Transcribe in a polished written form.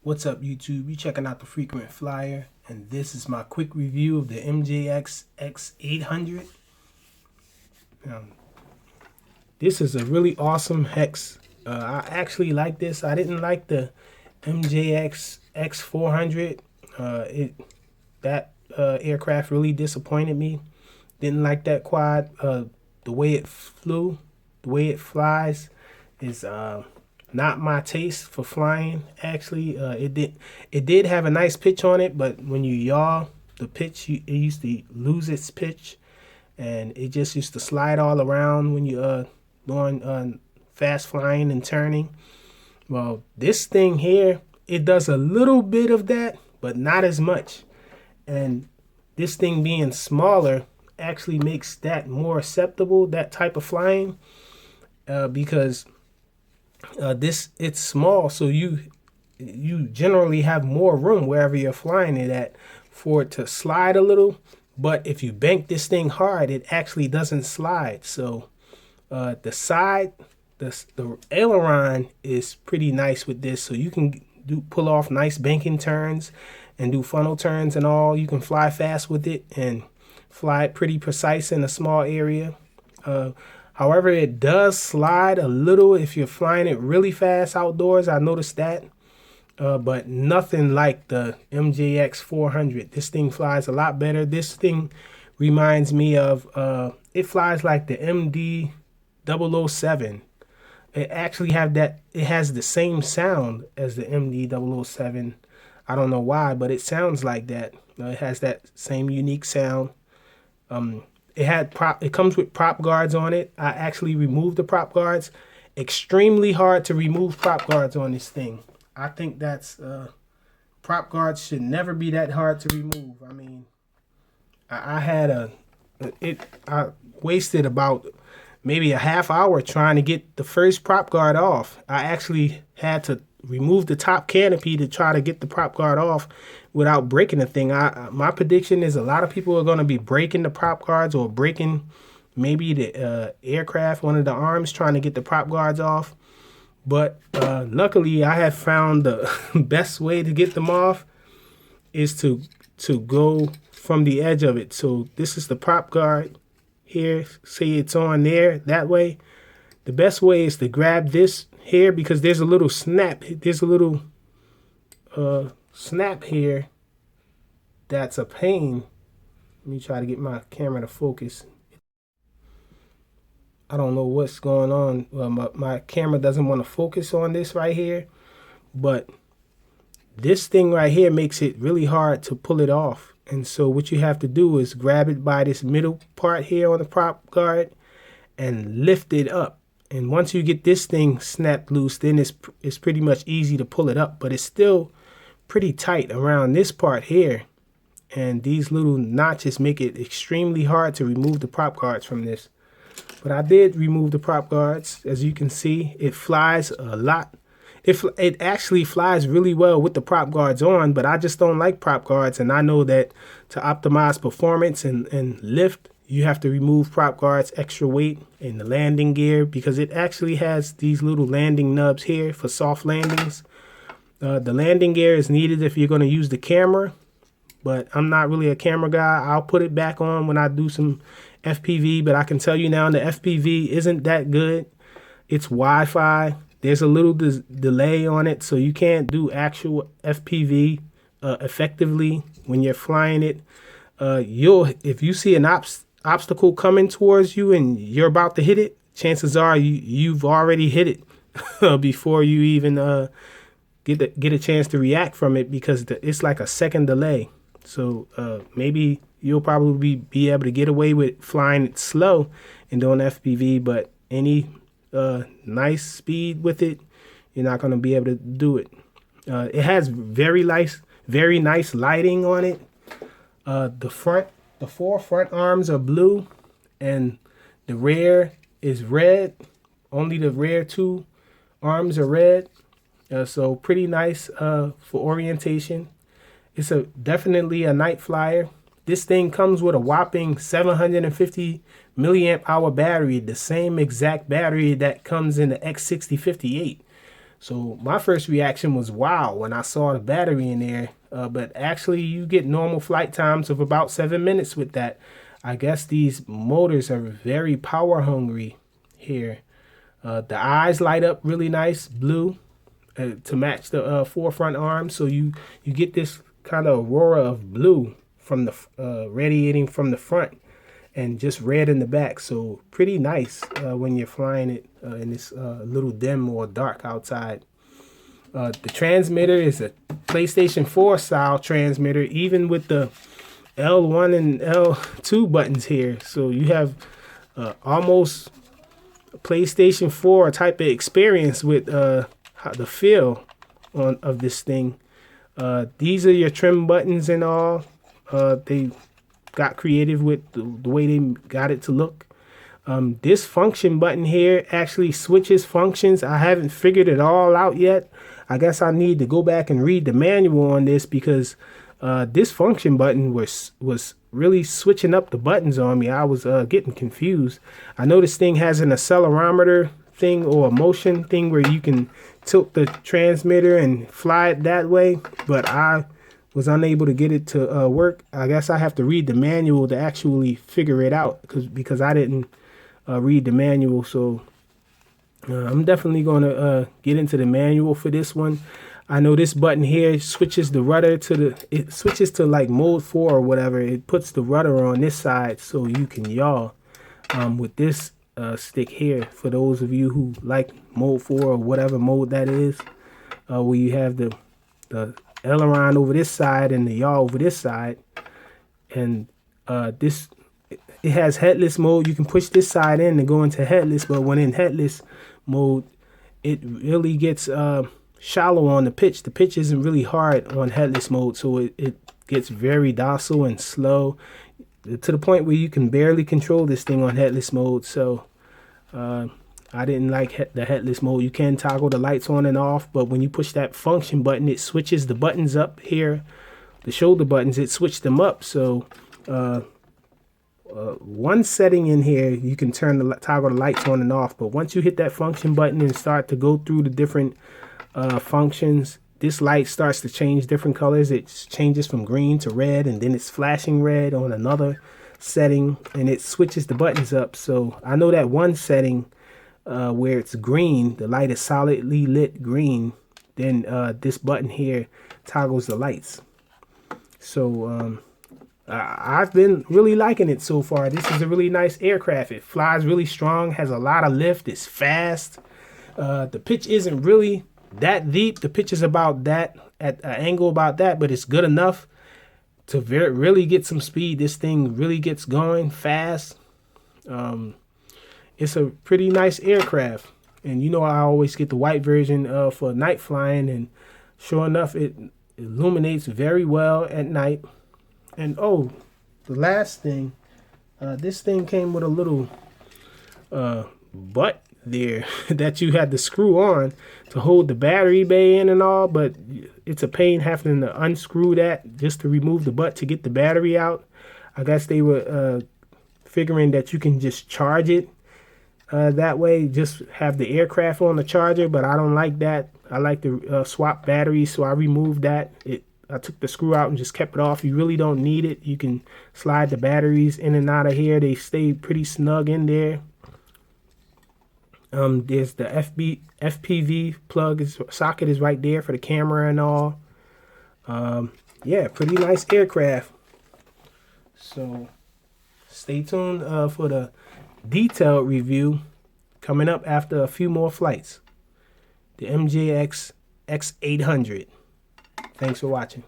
What's up, YouTube? You checking out the Frequent Flyer, and this is my quick review of the MJX X800. This is a really awesome hex. I actually like this. I didn't like the MJX X400. That aircraft really disappointed me. Didn't like that quad. The way it flew, the way it flies is not my taste for flying. Actually, it did have a nice pitch on it, but when you yaw, the pitch it used to lose its pitch, and it just used to slide all around when you doing fast flying and turning. Well, this thing here, it does a little bit of that, but not as much. And this thing being smaller actually makes that more acceptable, that type of flying, because it's small, so you generally have more room wherever you're flying it at for it to slide a little. But if you bank this thing hard, it actually doesn't slide. So the side, the aileron is pretty nice with this, so you can pull off nice banking turns and do funnel turns and all. You can fly fast with it and fly it pretty precise in a small area. However, it does slide a little if you're flying it really fast outdoors. I noticed that, but nothing like the MJX 400. This thing flies a lot better. This thing reminds me of, it flies like the MD 007. It actually it has the same sound as the MD 007. I don't know why, but it sounds like that. It has that same unique sound. It comes with prop guards on it. I actually removed the prop guards. Extremely hard to remove prop guards on this thing. I think that's prop guards should never be that hard to remove. I mean, I wasted about maybe a half hour trying to get the first prop guard off. I actually had to remove the top canopy to try to get the prop guard off without breaking the thing. My prediction is a lot of people are going to be breaking the prop guards or breaking maybe the aircraft, one of the arms, trying to get the prop guards off. But luckily, I have found the best way to get them off is to go from the edge of it. So this is the prop guard here. See, it's on there that way. The best way is to grab this here, because there's a little snap. There's a little snap here that's a pain. Let me try to get my camera to focus. I don't know what's going on. My camera doesn't want to focus on this right here, but this thing right here makes it really hard to pull it off. And so what you have to do is grab it by this middle part here on the prop guard and lift it up. And once you get this thing snapped loose, then it's pretty much easy to pull it up, but it's still pretty tight around this part here. And these little notches make it extremely hard to remove the prop guards from this. But I did remove the prop guards. As you can see, it flies a lot. It actually flies really well with the prop guards on, but I just don't like prop guards. And I know that to optimize performance and lift, you have to remove prop guards, extra weight in the landing gear, because it actually has these little landing nubs here for soft landings. The landing gear is needed if you're going to use the camera, but I'm not really a camera guy. I'll put it back on when I do some FPV, but I can tell you now the FPV isn't that good. It's Wi-Fi. There's a little delay on it, so you can't do actual FPV effectively when you're flying it. If you see an obstacle coming towards you and you're about to hit it, chances are you've already hit it before you even get a chance to react from it, because it's like a second delay. So maybe you'll probably be able to get away with flying it slow and doing FPV, but any nice speed with it, you're not going to be able to do it. It has very nice lighting on it. The four front arms are blue, and the rear is red. Only the rear two arms are red. So pretty nice for orientation. It's definitely a night flyer. This thing comes with a whopping 750 milliamp hour battery, the same exact battery that comes in the X6058. So my first reaction was wow when I saw the battery in there. But actually you get normal flight times of about 7 minutes with that. I guess these motors are very power hungry here. The eyes light up really nice blue to match the forefront arm. So you get this kind of aurora of blue from the radiating from the front and just red in the back. So pretty nice when you're flying it in this little dim or dark outside. The transmitter is a PlayStation 4 style transmitter, even with the L1 and L2 buttons here. So you have almost a PlayStation 4 type of experience with the feel of this thing. These are your trim buttons and all. They got creative with the way they got it to look. This function button here actually switches functions. I haven't figured it all out yet. I guess I need to go back and read the manual on this, because this function button was really switching up the buttons on me. I was getting confused. I know this thing has an accelerometer thing or a motion thing where you can tilt the transmitter and fly it that way, but I was unable to get it to work. I guess I have to read the manual to actually figure it out, because I didn't read the manual. So I'm definitely going to get into the manual for this one. I know this button here switches the rudder it switches to like mode 4 or whatever. It puts the rudder on this side so you can yaw with this stick here. For those of you who like mode 4 or whatever mode that is, where you have the aileron over this side and the yaw over this side. And it has headless mode. You can push this side in to go into headless, but when in headless mode, it really gets shallow on the pitch. The pitch isn't really hard on headless mode, so it gets very docile and slow to the point where you can barely control this thing on headless mode. So I didn't like the headless mode. You can toggle the lights on and off, but when you push that function button, it switches the buttons up here. The shoulder buttons, it switched them up. So one setting in here, you can toggle the lights on and off, but once you hit that function button and start to go through the different functions, this light starts to change different colors. It changes from green to red, and then it's flashing red on another setting, and it switches the buttons up. So I know that one setting where it's green, the light is solidly lit green, then this button here toggles the lights. So I've been really liking it so far. This is a really nice aircraft. It flies really strong, has a lot of lift, it's fast. The pitch isn't really that deep. The pitch is about that, at an angle about that, but it's good enough to really get some speed. This thing really gets going fast. It's a pretty nice aircraft. And you know, I always get the white version for night flying, and sure enough, it illuminates very well at night. And oh, the last thing, this thing came with a little butt there that you had to screw on to hold the battery bay in and all, but it's a pain having to unscrew that just to remove the butt to get the battery out. I guess they were figuring that you can just charge it that way, just have the aircraft on the charger, but I don't like that. I like to swap batteries, so I removed that. I took the screw out and just kept it off. You really don't need it. You can slide the batteries in and out of here. They stay pretty snug in there. There's the FPV plug socket is right there for the camera and all. Yeah, pretty nice aircraft. So stay tuned for the detailed review coming up after a few more flights. The MJX X800. Thanks for watching.